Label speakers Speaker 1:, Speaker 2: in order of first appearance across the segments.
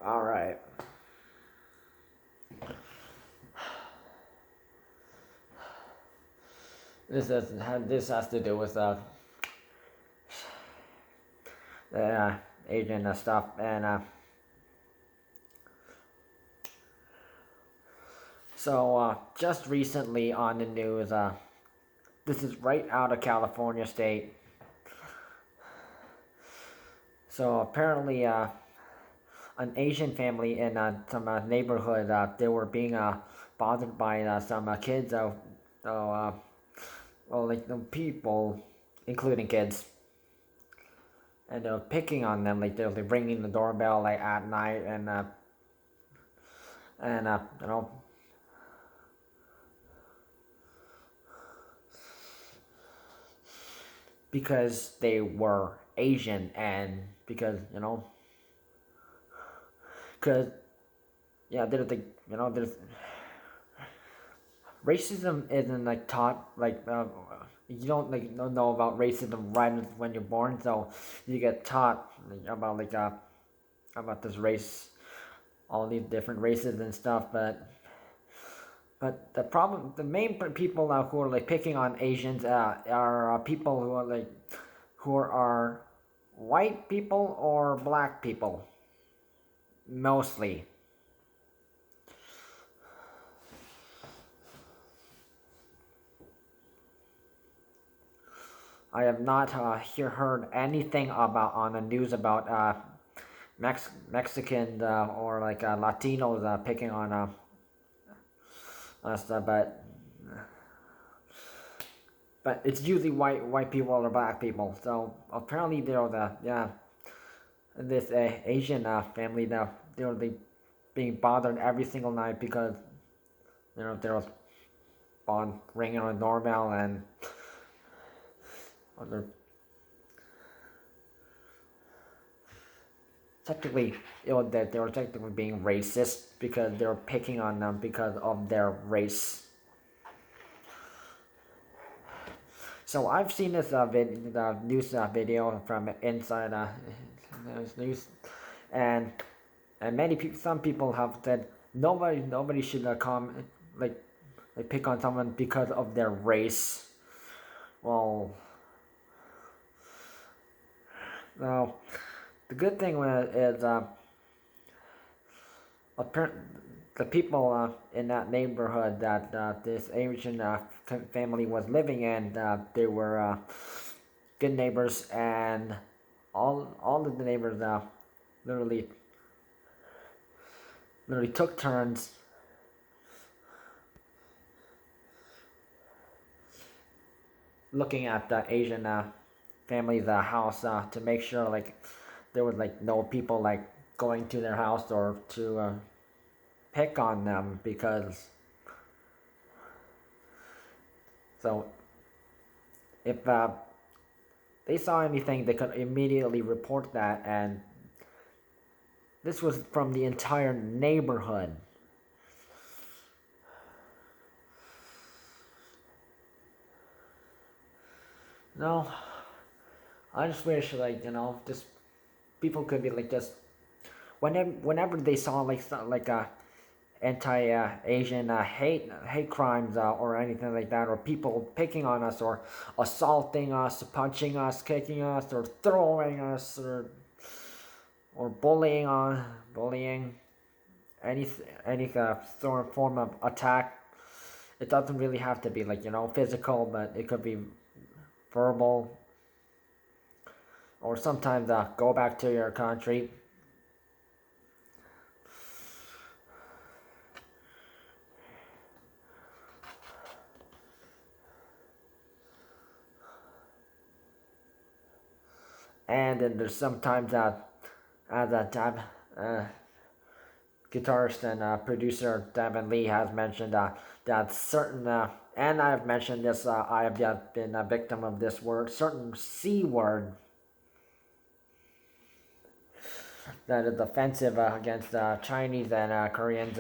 Speaker 1: All right. This has to do with the Asian stuff and just recently on the news. This is right out of California state. So apparently, an Asian family in some neighborhood, they were being bothered by some kids. Well, like the people, including kids, and they're picking on them. Like they're ringing the doorbell like at night, and because they were Asian, and because because yeah, there's like there's racism isn't like taught like you don't know about racism right when you're born, so you get taught about about this race, all these different races and stuff, but the problem, the main people who are like picking on Asians are people who are who are white people or black people mostly. I have not heard anything about on the news about Mexicans or Latinos picking on us, but it's usually white people or black people. So apparently they're this Asian family that they're being bothered every single night because they're on ringing on the doorbell and they're technically that they were technically being racist because they're picking on them because of their race. So I've seen this news video from inside news, and many people, some people have said nobody should come like pick on someone because of their race. Well, now the good thing is the people in that neighborhood that this Asian family was living in, they were good neighbors, and all of the neighbors literally took turns looking at the Asian family's house to make sure there was no people going to their house or to pick on them, because so if they saw anything they could immediately report that, and this was from the entire neighborhood. No, I just wish just people could be just whenever they saw anti-Asian hate crimes or anything like that, or people picking on us or assaulting us, punching us, kicking us, or throwing us, or bullying any form of attack. It doesn't really have to be physical, but it could be verbal, or sometimes go back to your country. And then there's sometimes as guitarist and producer Devin Lee has mentioned that certain, and I've mentioned this, I have been a victim of this word, certain C word that is offensive against Chinese and Koreans.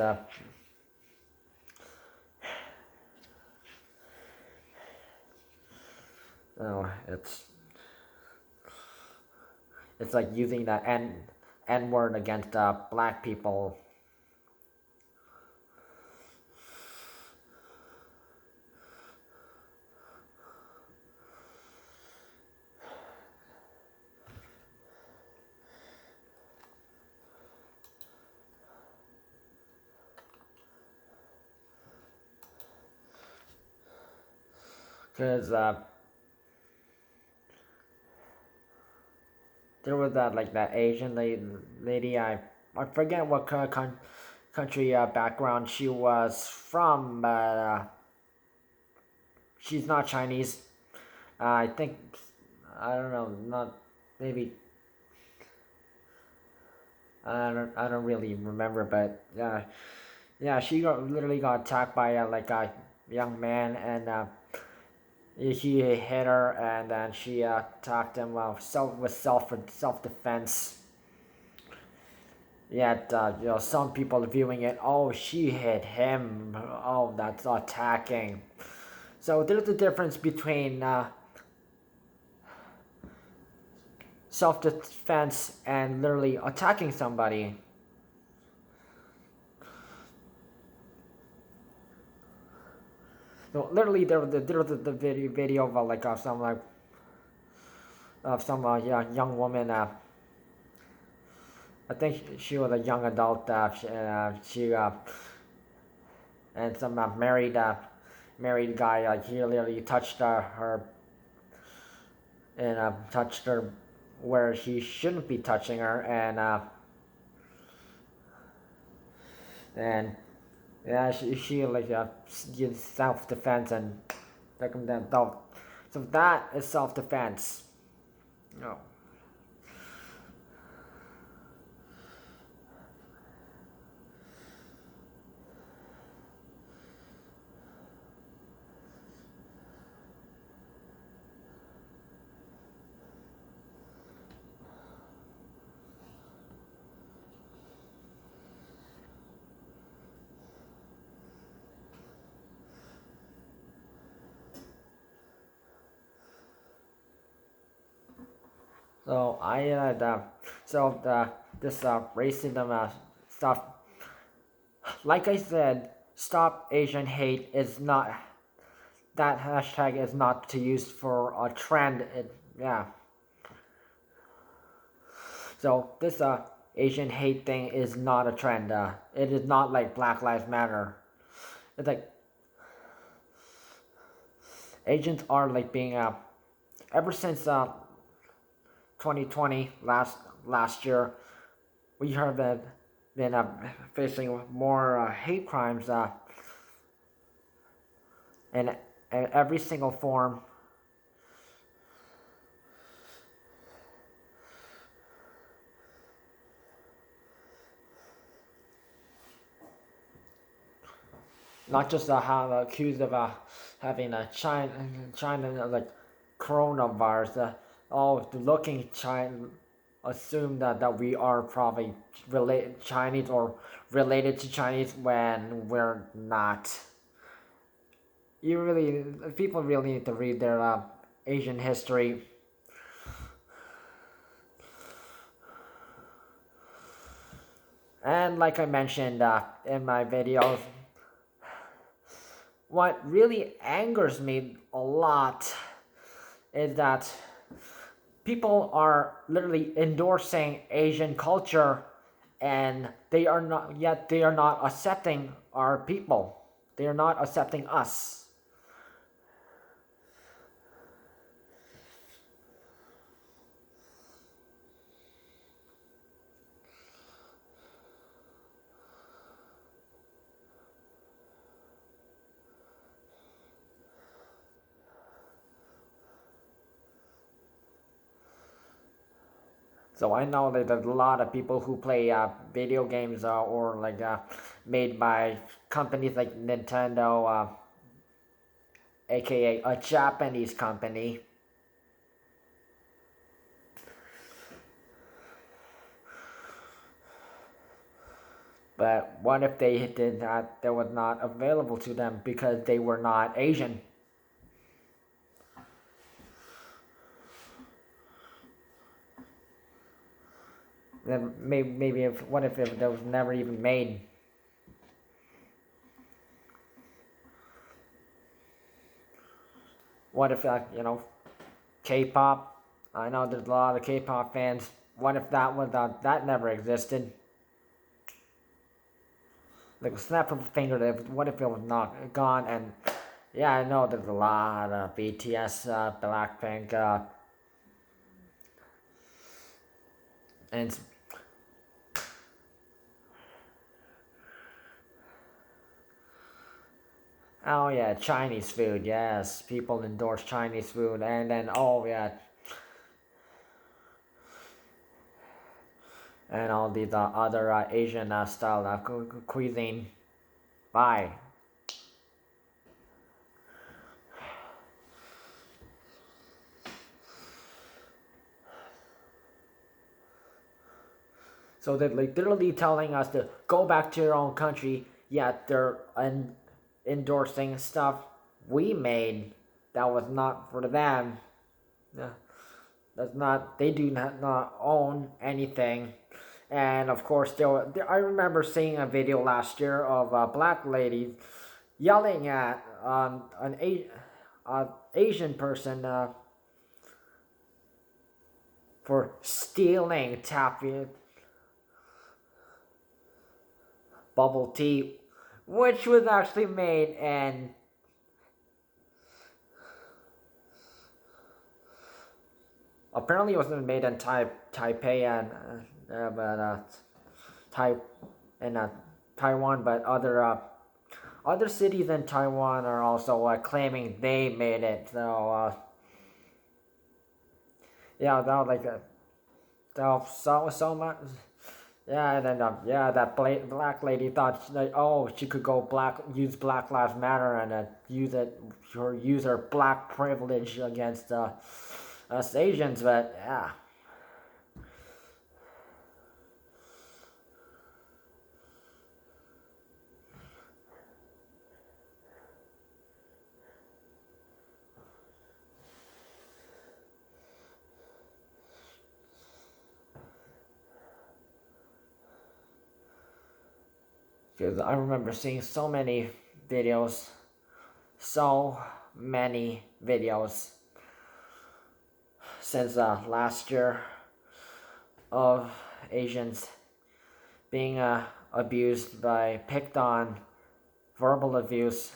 Speaker 1: It's like using the N-word against black people. Because there was that Asian lady. I forget what country background she was from, but she's not Chinese. I think, I don't know, not maybe, I don't really remember, but yeah, she literally got attacked by a young man, and he hit her, and then she attacked him with self defense. Yet, some people viewing it, oh, she hit him, oh, that's attacking. So there's a difference between self-defense and literally attacking somebody. So literally, there was the video of some young woman. I think she was a young adult. She and some married guy, he literally touched her, and touched her where he shouldn't be touching her, and yeah, she used self defense and took him down. So that is self defense. No. So this racism stuff. Like I said, stop Asian hate is not, that hashtag is not to use for a trend. Yeah. So this Asian hate thing is not a trend. It is not like Black Lives Matter. It's like Asians are like being ever since 2020 last year, we have been facing more hate crimes in every single form. Not just accused of having a China like coronavirus. Looking China, assume that we are probably related Chinese or related to Chinese when we're not. People really need to read their Asian history. And like I mentioned in my videos, what really angers me a lot is that people are literally endorsing Asian culture, and they are not accepting our people. They are not accepting us. So I know that there's a lot of people who play video games or made by companies like Nintendo, aka a Japanese company. But what if they did not? That was not available to them because they were not Asian. then maybe if what if it was never even made? What if K-pop? I know there's a lot of K-pop fans. What if that never existed? Like a snap of a finger. What if it was not gone? And yeah, I know there's a lot of BTS, Blackpink, and oh yeah, Chinese food. Yes, people endorse Chinese food, and then oh yeah, and all these other Asian style cuisine. Bye. So they're like literally telling us to go back to your own country. Yet they're endorsing stuff we made that was not for them. Yeah, that's not. They do not own anything. And of course, I remember seeing a video last year of a black lady yelling at an Asian person for stealing taffy bubble tea, which was actually made in apparently it wasn't made in Taipei and but Tai in Taiwan, but other cities in Taiwan are also claiming they made it. So yeah, that was like so much. Yeah, and then yeah, that black lady thought she could go use Black Lives Matter and use her black privilege against us Asians, but yeah. Because I remember seeing so many videos, so many videos since last year of Asians being abused picked on, verbal abuse,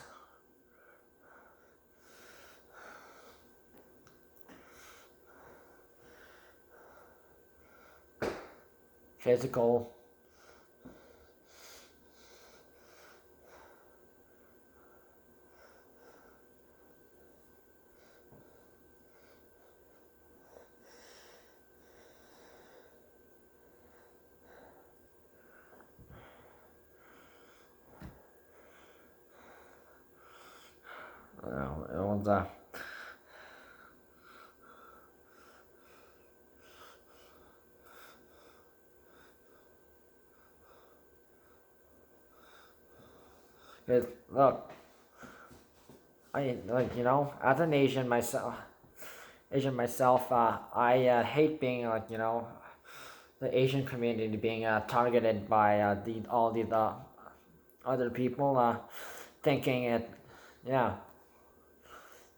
Speaker 1: physical. It was look, I as an Asian myself, I hate being the Asian community being targeted by all these other people thinking yeah,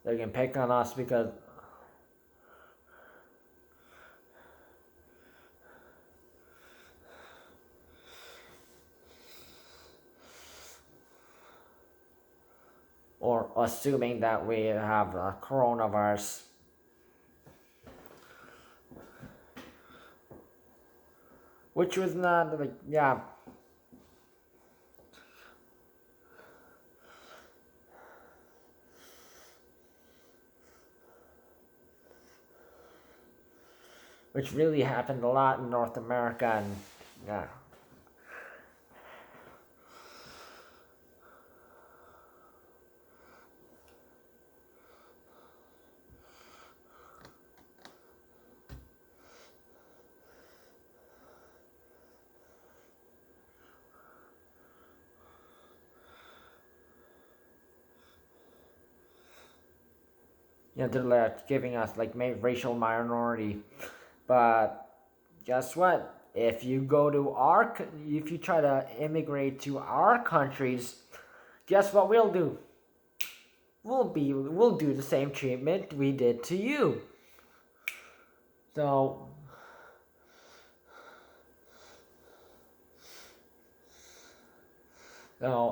Speaker 1: they can pick on us because or assuming that we have coronavirus. Which was not yeah. Which really happened a lot in North America, and yeah. They're giving us racial minority, but guess what? if you go to if you try to immigrate to our countries, guess what we'll do? We'll do the same treatment we did to you. So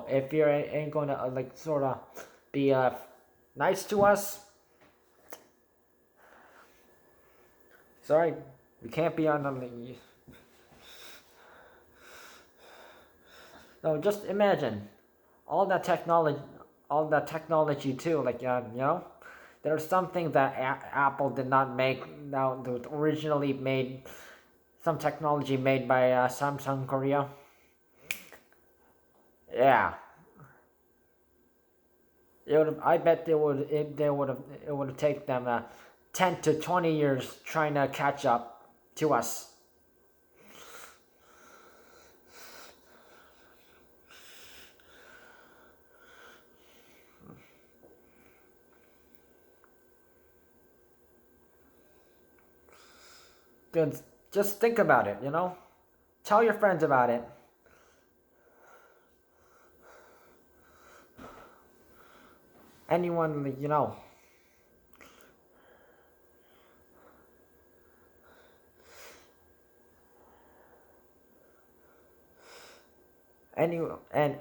Speaker 1: if you ain't gonna like sort of be nice to us, sorry, we can't be on the. So just imagine all that technology too. Like there's something that Apple did not make. Now, originally made some technology made by Samsung Korea. Yeah, it would. I bet they would. They would have. It would have taken them 10 to 20 years trying to catch up to us. Just think about it. Tell your friends about it. Anyone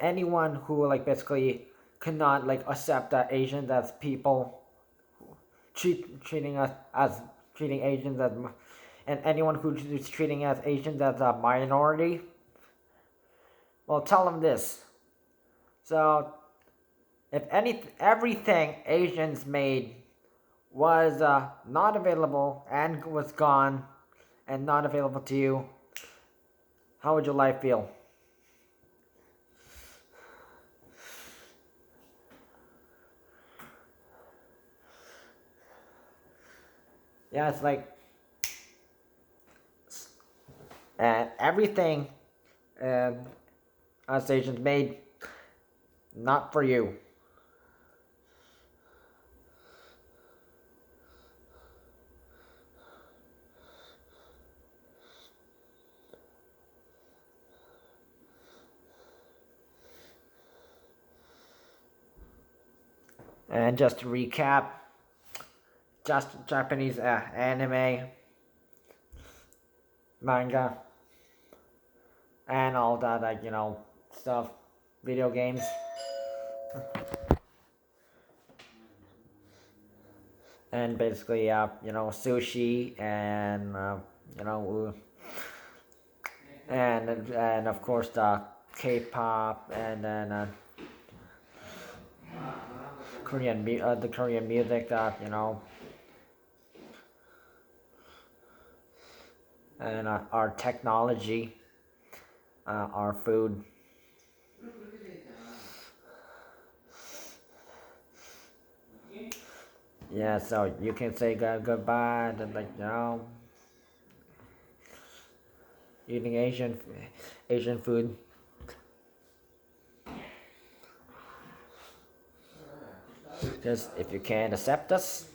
Speaker 1: anyone who like basically cannot like accept that Asians as people, treating us as treating Asians as, and anyone who is treating as Asians as a minority, well, tell them this. So if everything Asians made was not available and was gone and not available to you, how would your life feel? Yeah, it's like everything us Asians made, not for you. And just to recap, just Japanese anime, manga, and all that, like, stuff, video games. And basically, sushi and, and of course the K-pop, and then the Korean music that, and our technology, our food. Yeah, so you can say goodbye and like eating Asian food. Because if you can't accept us,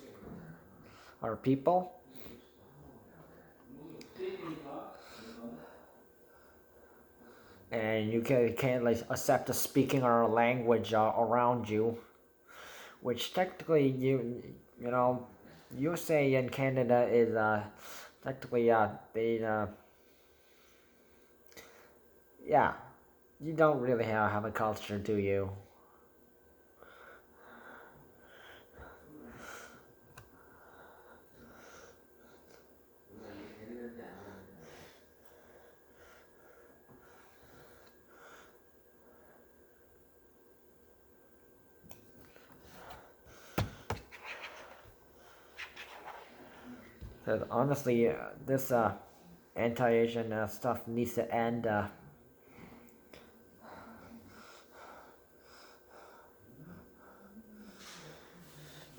Speaker 1: our people, and you can't like accept us speaking our language around you, which technically you say in Canada is technically they yeah, you don't really have a culture, do you? Because honestly, this anti-Asian stuff needs to end.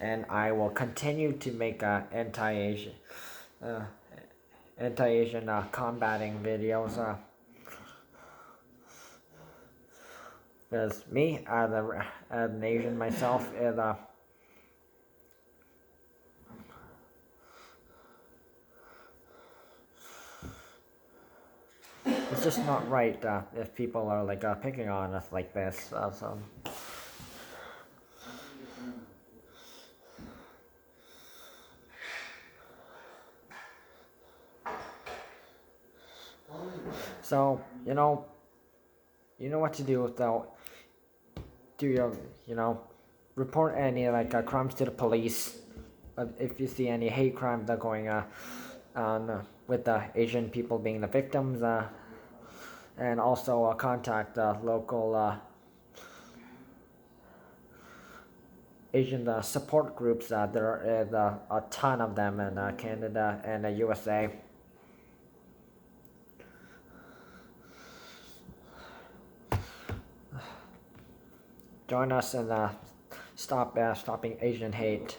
Speaker 1: And I will continue to make uh, anti-Asian combating videos. Because me, as an Asian myself, is it's just not right if people are like picking on us like this. So you know what to do though. Do your report any like crimes to the police. If you see any hate crimes that are going on with the Asian people being the victims, and also contact local Asian support groups. There is a ton of them in Canada and the USA. Join us in stopping Asian hate.